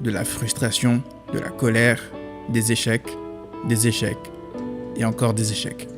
de la frustration, de la colère, des échecs et encore des échecs.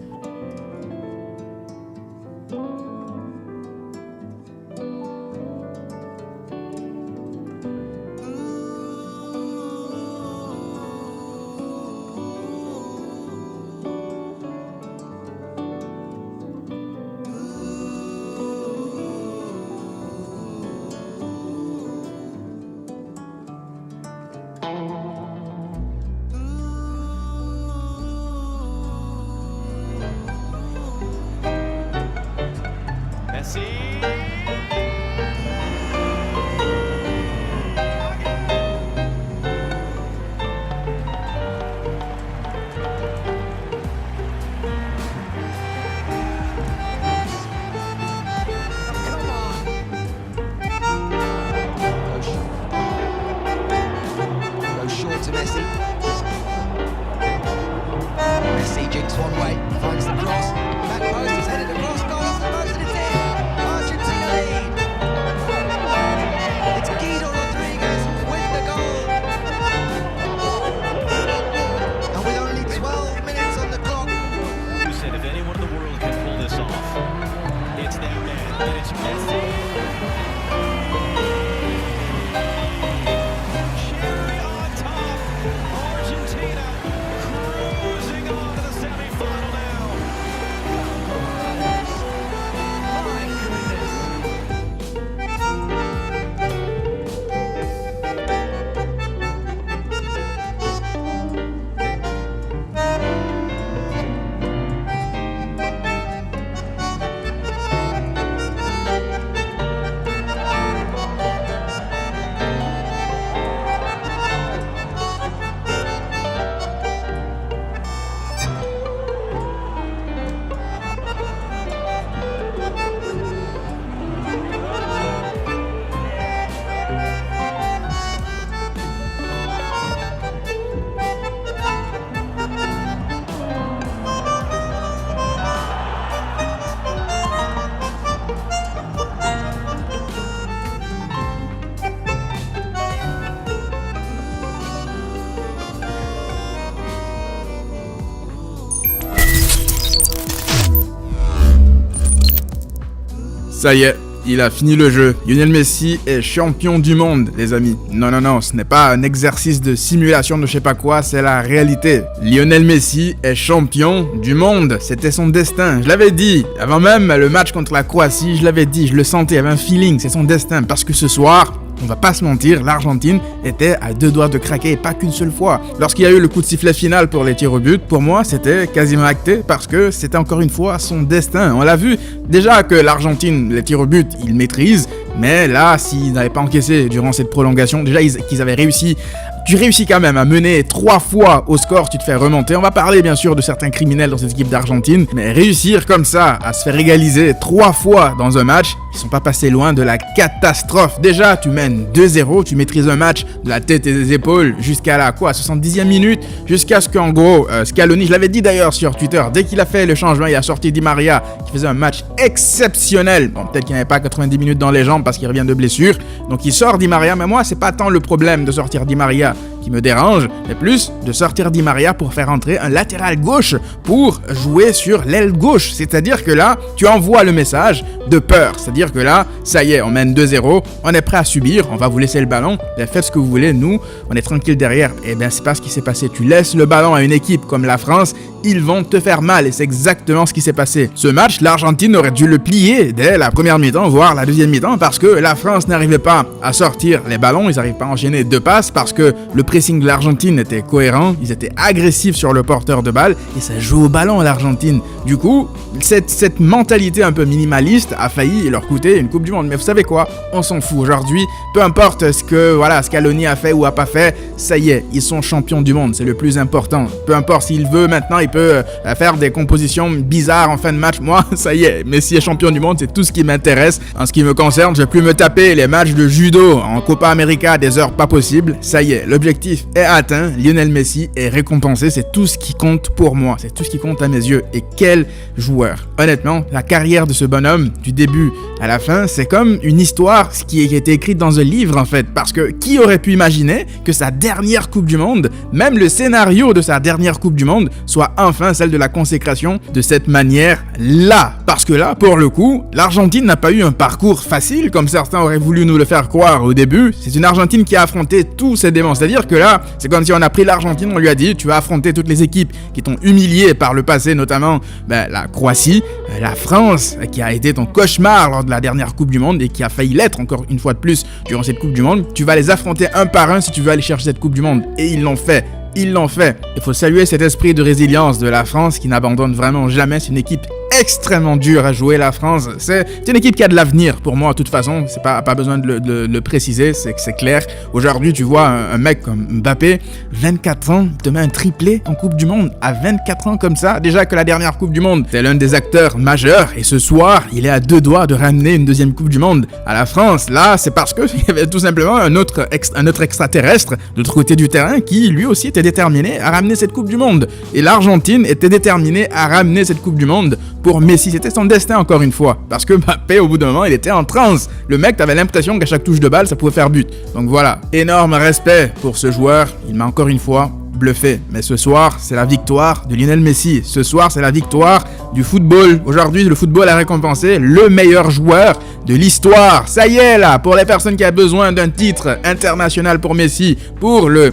Ça y est, il a fini le jeu. Lionel Messi est champion du monde, les amis. Non, ce n'est pas un exercice de simulation de je sais pas quoi, c'est la réalité. Lionel Messi est champion du monde. C'était son destin. Je l'avais dit, avant même le match contre la Croatie, je l'avais dit, je le sentais, il y avait un feeling, c'est son destin. Parce que ce soir, on va pas se mentir, l'Argentine était à deux doigts de craquer, et pas qu'une seule fois. Lorsqu'il y a eu le coup de sifflet final pour les tirs au but, pour moi, c'était quasiment acté parce que c'était encore une fois son destin. On l'a vu déjà que l'Argentine, les tirs au but, ils maîtrisent, mais là, s'ils n'avaient pas encaissé durant cette prolongation, déjà qu'ils avaient réussi. Tu réussis quand même à mener 3 fois au score, tu te fais remonter. On va parler bien sûr de certains criminels dans cette équipe d'Argentine, mais réussir comme ça à se faire égaliser 3 fois dans un match, ils sont pas passés loin de la catastrophe. Déjà, tu mènes 2-0, tu maîtrises un match de la tête et des épaules jusqu'à la 70e minute, jusqu'à ce qu'en gros, Scaloni, je l'avais dit d'ailleurs sur Twitter, dès qu'il a fait le changement, il a sorti Di Maria qui faisait un match exceptionnel. Bon, peut-être qu'il n'avait pas 90 minutes dans les jambes parce qu'il revient de blessure, donc il sort Di Maria, mais moi, c'est pas tant le problème de sortir Di Maria qui me dérange, mais plus de sortir Di Maria pour faire entrer un latéral gauche pour jouer sur l'aile gauche. C'est-à-dire que là, tu envoies le message de peur. C'est-à-dire que là, ça y est, on mène 2-0, on est prêt à subir, on va vous laisser le ballon, faites ce que vous voulez, nous, on est tranquille derrière. Eh bien, c'est pas ce qui s'est passé. Tu laisses le ballon à une équipe comme la France, ils vont te faire mal et c'est exactement ce qui s'est passé. Ce match, l'Argentine aurait dû le plier dès la première mi-temps, voire la deuxième mi-temps, parce que la France n'arrivait pas à sortir les ballons, ils n'arrivent pas à enchaîner 2 passes parce que le pressing de l'Argentine était cohérent, ils étaient agressifs sur le porteur de balle et ça joue au ballon l'Argentine. Du coup, cette mentalité un peu minimaliste a failli leur coûter une Coupe du Monde. Mais vous savez quoi? On s'en fout aujourd'hui. Peu importe ce que Scaloni a fait ou a pas fait, ça y est, ils sont champions du monde, c'est le plus important. Peu importe s'il veut maintenant, il peut faire des compositions bizarres en fin de match. Moi, ça y est, Messi est champion du monde, c'est tout ce qui m'intéresse. En ce qui me concerne, je vais plus me taper les matchs de judo en Copa América à des heures pas possibles. Ça y est, l'objectif objectif est atteint, Lionel Messi est récompensé, c'est tout ce qui compte pour moi, c'est tout ce qui compte à mes yeux. Et quel joueur! Honnêtement, la carrière de ce bonhomme, du début à la fin, c'est comme une histoire qui a été écrite dans un livre en fait, parce que qui aurait pu imaginer que sa dernière Coupe du Monde, même le scénario de sa dernière Coupe du Monde, soit enfin celle de la consécration de cette manière-là. Parce que là, pour le coup, l'Argentine n'a pas eu un parcours facile, comme certains auraient voulu nous le faire croire au début. C'est une Argentine qui a affronté tous ses démons. C'est-à-dire que là, c'est comme si on a pris l'Argentine, on lui a dit, tu vas affronter toutes les équipes qui t'ont humilié par le passé, notamment la Croatie, la France, qui a été ton cauchemar lors de la dernière Coupe du Monde et qui a failli l'être encore une fois de plus durant cette Coupe du Monde. Tu vas les affronter un par un si tu veux aller chercher cette Coupe du Monde. Et ils l'ont fait. Ils l'ont fait. Il faut saluer cet esprit de résilience de la France qui n'abandonne vraiment jamais. C'est une équipe extrêmement dure à jouer, la France. C'est une équipe qui a de l'avenir pour moi, de toute façon. C'est pas besoin de le préciser, c'est clair. Aujourd'hui, tu vois un mec comme Mbappé, 24 ans, te met un triplé en Coupe du Monde à 24 ans comme ça. Déjà que la dernière Coupe du Monde, c'est l'un des acteurs majeurs. Et ce soir, il est à 2 doigts de ramener une deuxième Coupe du Monde à la France. Là, c'est parce qu'il y avait tout simplement un autre extraterrestre de l'autre côté du terrain qui, lui aussi, était déterminé à ramener cette Coupe du Monde. Et l'Argentine était déterminée à ramener cette Coupe du Monde pour Messi. C'était son destin encore une fois. Parce que Mbappé, au bout d'un moment, il était en transe. Le mec, t'avais l'impression qu'à chaque touche de balle, ça pouvait faire but. Donc voilà, énorme respect pour ce joueur. Il m'a encore une fois bluffé. Mais ce soir, c'est la victoire de Lionel Messi. Ce soir, c'est la victoire du football. Aujourd'hui, le football a récompensé le meilleur joueur de l'histoire. Ça y est là, pour les personnes qui ont besoin d'un titre international pour Messi, pour le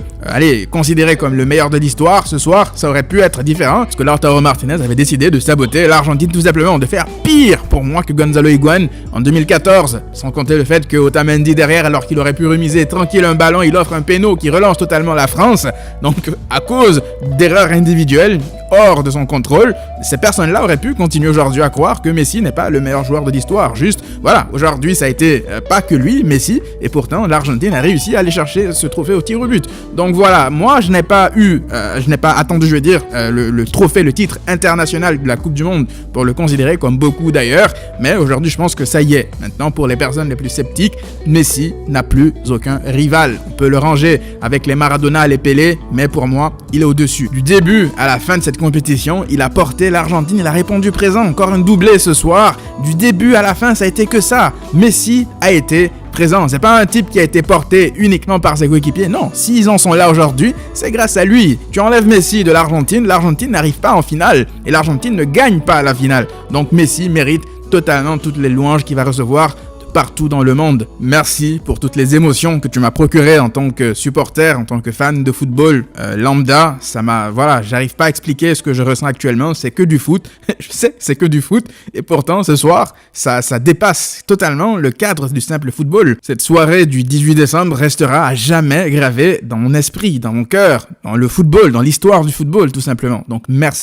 considéré comme le meilleur de l'histoire, ce soir, ça aurait pu être différent, parce que Lautaro Martinez avait décidé de saboter l'Argentine tout simplement, de faire pire pour moi que Gonzalo Higuaín en 2014, sans compter le fait que Otamendi derrière, alors qu'il aurait pu remiser tranquille un ballon, il offre un péno qui relance totalement la France. Donc à cause d'erreurs individuelles hors de son contrôle, ces personnes-là auraient pu continuer aujourd'hui à croire que Messi n'est pas le meilleur joueur de l'histoire. Juste, voilà, aujourd'hui ça a été pas que lui, Messi, et pourtant l'Argentine a réussi à aller chercher ce trophée au tir au but. Donc voilà, moi je n'ai pas attendu, le trophée, le titre international de la Coupe du Monde pour le considérer comme beaucoup d'ailleurs, mais aujourd'hui je pense que ça y est. Maintenant, pour les personnes les plus sceptiques, Messi n'a plus aucun rival. On peut le ranger avec les Maradona, les Pelé, mais pour moi, il est au-dessus. Du début à la fin de cette compétition, il a porté l'Argentine, il a répondu présent. Encore un doublé ce soir. Du début à la fin, ça a été que ça. Messi a été présent. C'est pas un type qui a été porté uniquement par ses coéquipiers. Non, s'ils en sont là aujourd'hui, c'est grâce à lui. Tu enlèves Messi de l'Argentine n'arrive pas en finale. Et l'Argentine ne gagne pas la finale. Donc Messi mérite totalement toutes les louanges qu'il va recevoir partout dans le monde. Merci pour toutes les émotions que tu m'as procurées en tant que supporter, en tant que fan de football lambda. J'arrive pas à expliquer ce que je ressens actuellement, c'est que du foot. Je sais, c'est que du foot. Et pourtant, ce soir, ça dépasse totalement le cadre du simple football. Cette soirée du 18 décembre restera à jamais gravée dans mon esprit, dans mon cœur, dans le football, dans l'histoire du football, tout simplement. Donc merci.